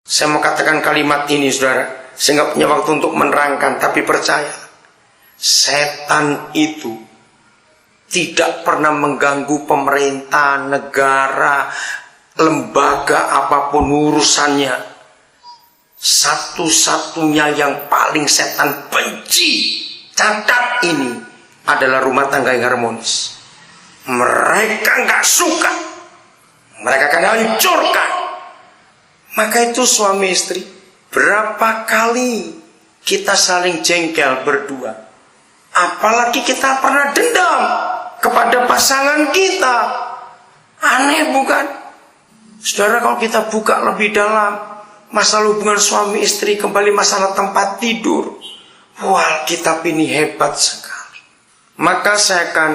Saya mau katakan kalimat ini, saudara. Saya nggak punya waktu untuk menerangkan, tapi percaya, setan itu tidak pernah mengganggu pemerintah, negara, lembaga apapun urusannya. Satu-satunya yang paling setan benci, catat ini, adalah rumah tangga yang harmonis. Mereka nggak suka, mereka akan hancurkan. Maka itu suami istri, berapa kali kita saling jengkel berdua, apalagi kita pernah dendam kepada pasangan kita. Aneh bukan? Saudara, kalau kita buka lebih dalam masalah hubungan suami istri, kembali masalah tempat tidur, wah, kitab ini hebat sekali. Maka saya akan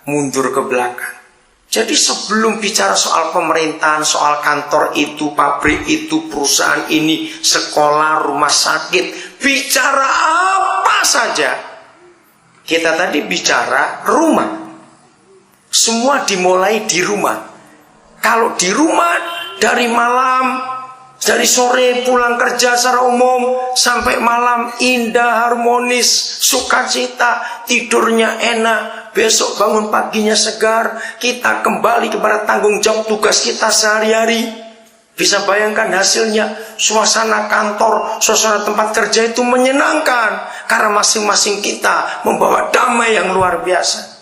mundur ke belakang. Jadi sebelum bicara soal pemerintahan, soal kantor itu, pabrik itu, perusahaan ini, sekolah, rumah sakit, bicara apa saja, kita tadi bicara rumah. Semua dimulai di rumah. Kalau di rumah, dari malam, dari sore pulang kerja secara umum sampai malam indah, harmonis, sukacita, tidurnya enak, besok bangun paginya segar, kita kembali kepada tanggung jawab tugas kita sehari-hari. Bisa bayangkan hasilnya, suasana kantor, suasana tempat kerja itu menyenangkan karena masing-masing kita membawa damai yang luar biasa.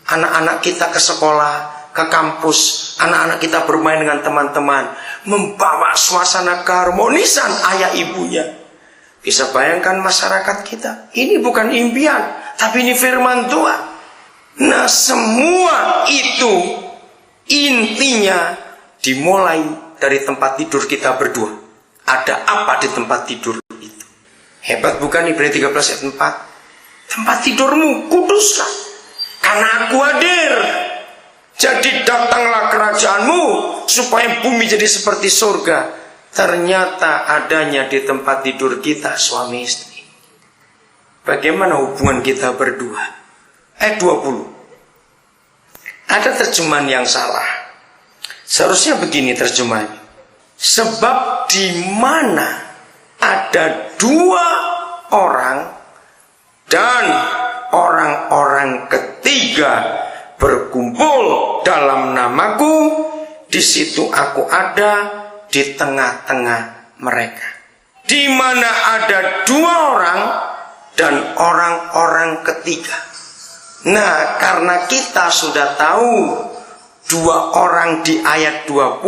Anak-anak kita ke sekolah, ke kampus, anak-anak kita bermain dengan teman-teman, membawa suasana keharmonisan ayah ibunya. Bisa bayangkan masyarakat kita, ini bukan impian, tapi ini firman Tuhan. Nah, semua itu intinya dimulai dari tempat tidur kita berdua. Ada apa di tempat tidur itu? Hebat bukan Ibrani 13 ayat 4? Tempat tidurmu kuduslah, karena aku hadir. Jadi datanglah kerajaanmu, supaya bumi jadi seperti surga. Ternyata adanya di tempat tidur kita, suami istri. Bagaimana hubungan kita berdua? Ayat 20. Ada terjemahan yang salah. Seharusnya begini terjemahannya. Sebab di mana ada dua orang dan orang-orang ketiga berkumpul dalam namaku, di situ aku ada di tengah-tengah mereka. Di mana ada dua orang dan orang-orang ketiga. Nah, karena kita sudah tahu dua orang di ayat 20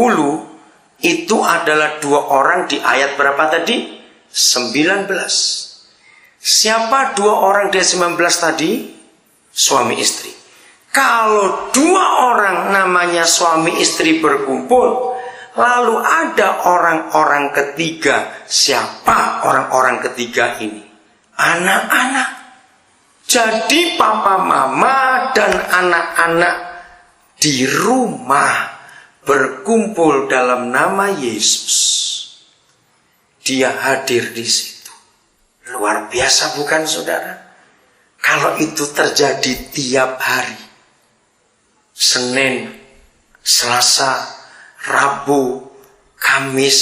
itu adalah dua orang di ayat berapa tadi? 19. Siapa dua orang di 19 tadi? Suami istri. Kalau dua orang namanya suami istri berkumpul, lalu ada orang-orang ketiga. Siapa orang-orang ketiga ini? Anak-anak. Jadi papa mama dan anak-anak di rumah berkumpul dalam nama Yesus. Dia hadir di situ. Luar biasa bukan, saudara? Kalau itu terjadi tiap hari, Senin, Selasa, Rabu, Kamis,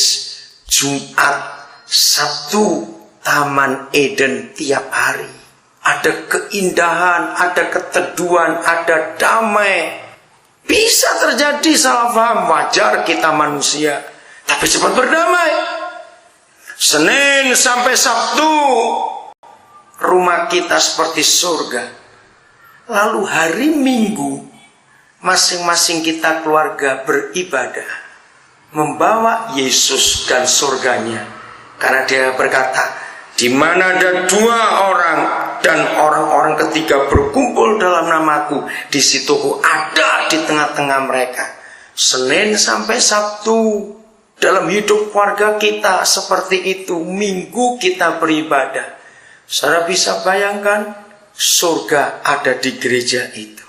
Jumat, Sabtu, Taman Eden tiap hari. Ada keindahan, ada keteduhan, ada damai. Bisa terjadi salah paham, wajar kita manusia, tapi cepat berdamai. Senin sampai Sabtu, rumah kita seperti surga. Lalu hari Minggu, masing-masing kita keluarga beribadah, membawa Yesus dan surganya. Karena dia berkata, di mana ada dua orang dan orang-orang ketiga berkumpul dalam namaku, di situ aku ada di tengah-tengah mereka. Senin sampai Sabtu, dalam hidup keluarga kita seperti itu. Minggu kita beribadah. Saudara bisa bayangkan, surga ada di gereja itu.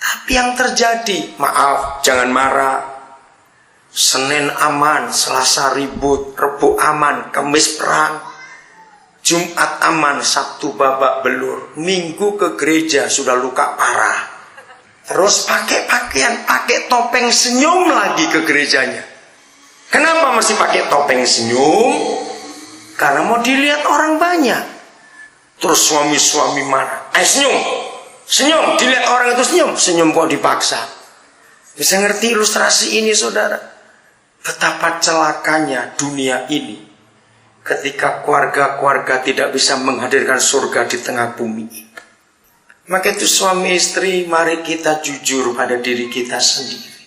Tapi yang terjadi, maaf, jangan marah, Senin aman, Selasa ribut, Rebo aman, Kamis perang, Jumat aman, Sabtu babak belur, Minggu ke gereja sudah luka parah. Terus pakai pakaian, pakai topeng, senyum lagi ke gerejanya. Kenapa mesti pakai topeng senyum? Karena mau dilihat orang banyak. Terus suami-suami marah. Senyum, senyum, dilihat orang itu senyum. Senyum kok dipaksa. Bisa ngerti ilustrasi ini, saudara? Betapa celakanya dunia ini ketika keluarga-keluarga tidak bisa menghadirkan surga di tengah bumi ini. Maka itu suami istri, mari kita jujur pada diri kita sendiri.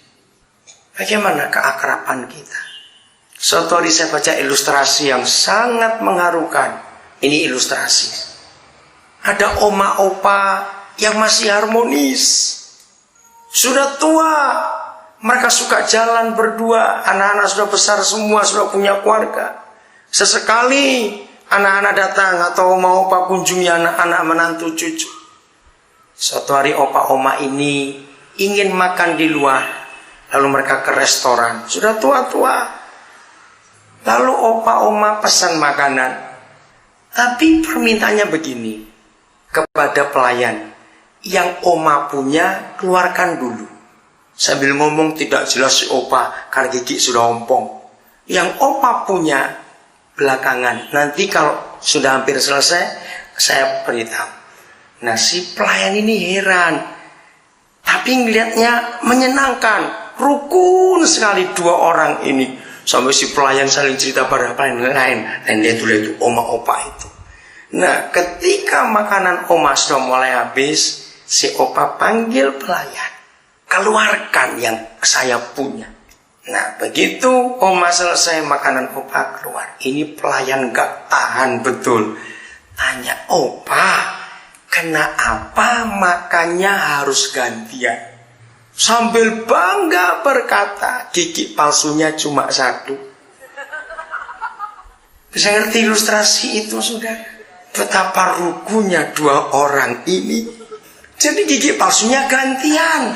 Bagaimana keakraban kita? Suatu hari saya baca ilustrasi yang sangat mengharukan. Ini ilustrasi. Ada oma opa yang masih harmonis. Sudah tua. Mereka suka jalan berdua. Anak-anak sudah besar semua, sudah punya keluarga. Sesekali anak-anak datang atau oma opa kunjungi anak-anak menantu cucu. Suatu hari opa oma ini ingin makan di luar. Lalu mereka ke restoran. Sudah tua-tua. Lalu opa oma pesan makanan. Tapi permintaannya begini. Kepada pelayan. Yang oma punya keluarkan dulu. Sambil ngomong tidak jelas si opa. Karena gigi sudah ompong. Yang opa punya belakangan. Nanti kalau sudah hampir selesai. Saya beritahu. Nah si pelayan ini heran. Tapi ngelihatnya menyenangkan. Rukun sekali dua orang ini. Sampai si pelayan saling cerita pada pelayan lain. Dan dia itu oma opa itu. Nah ketika makanan oma sudah mulai habis. Si opa panggil pelayan. Keluarkan yang saya punya. Nah begitu oma selesai makanan opa keluar. Ini pelayan gak tahan betul. Tanya opa. Kenapa makannya harus gantian? Sambil bangga berkata, gigi palsunya cuma satu. Bisa ngerti ilustrasi itu, saudara? Betapa rukunya dua orang ini. Jadi gigi palsunya gantian.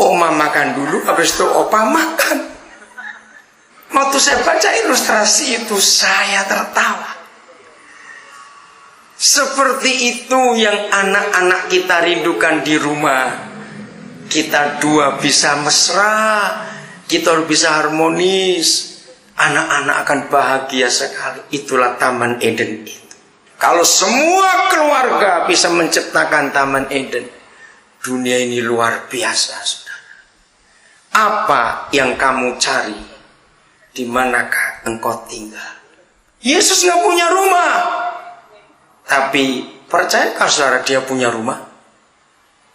Oma makan dulu, habis itu opa makan. Waktu saya baca ilustrasi itu, saya tertawa. Seperti itu yang anak-anak kita rindukan di rumah. Kita dua bisa mesra, kita bisa harmonis, anak-anak akan bahagia sekali. Itulah Taman Eden itu. Kalau semua keluarga bisa menciptakan Taman Eden, dunia ini luar biasa, saudara. Apa yang kamu cari? Di manakah engkau tinggal? Yesus nggak punya rumah, tapi percayakah saudara dia punya rumah?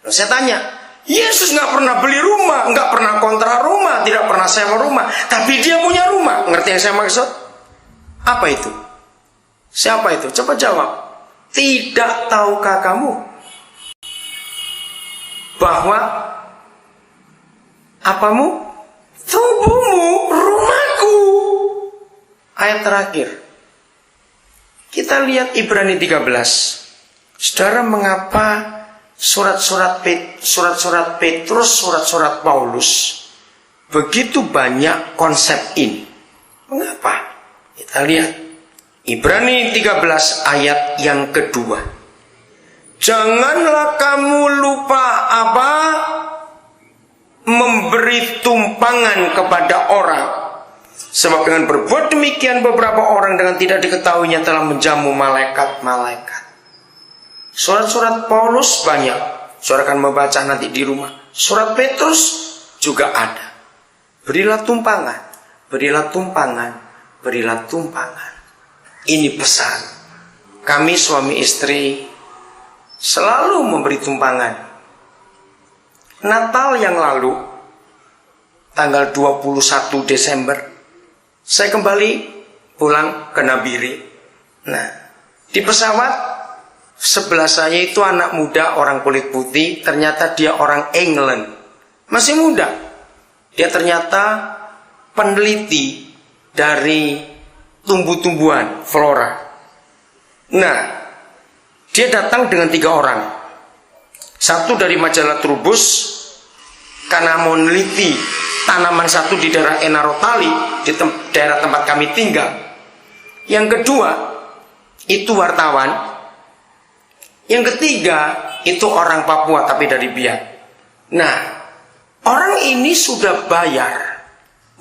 Lalu saya tanya, Yesus nggak pernah beli rumah, nggak pernah kontrak rumah, tidak pernah sewa rumah, tapi dia punya rumah. Ngerti yang saya maksud? Apa itu? Siapa itu? Coba jawab. Tidak tahukah kamu bahwa apamu? Tubuhmu, rumahku. Ayat terakhir. Kita lihat Ibrani 13. Saudara, mengapa surat-surat Petrus, surat-surat Paulus begitu banyak konsep ini? Mengapa? Kita lihat Ibrani 13 ayat yang kedua. Janganlah kamu lupa apa? Memberi tumpangan kepada orang. Sebab dengan berbuat demikian beberapa orang dengan tidak diketahuinya telah menjamu malaikat-malaikat. Surat-surat Paulus banyak. Saudara akan membaca nanti di rumah. Surat Petrus juga ada. Berilah tumpangan, berilah tumpangan, berilah tumpangan. Ini pesan. Kami suami istri selalu memberi tumpangan. Natal yang lalu, tanggal 21 Desember, saya kembali pulang ke Nabire. Nah, di pesawat sebelah saya itu anak muda orang kulit putih. Ternyata dia orang England, masih muda. Dia ternyata peneliti dari tumbuh-tumbuhan flora. Nah, dia datang dengan 3 orang. Satu dari majalah Trubus, karena mau meneliti tanaman satu di daerah Enarotali, di daerah tempat kami tinggal. Yang kedua itu wartawan. Yang ketiga itu orang Papua tapi dari Biak. Nah, orang ini sudah bayar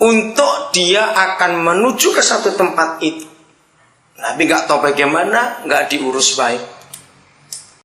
untuk dia akan menuju ke satu tempat itu. Nabi nggak tahu bagaimana, nggak diurus baik.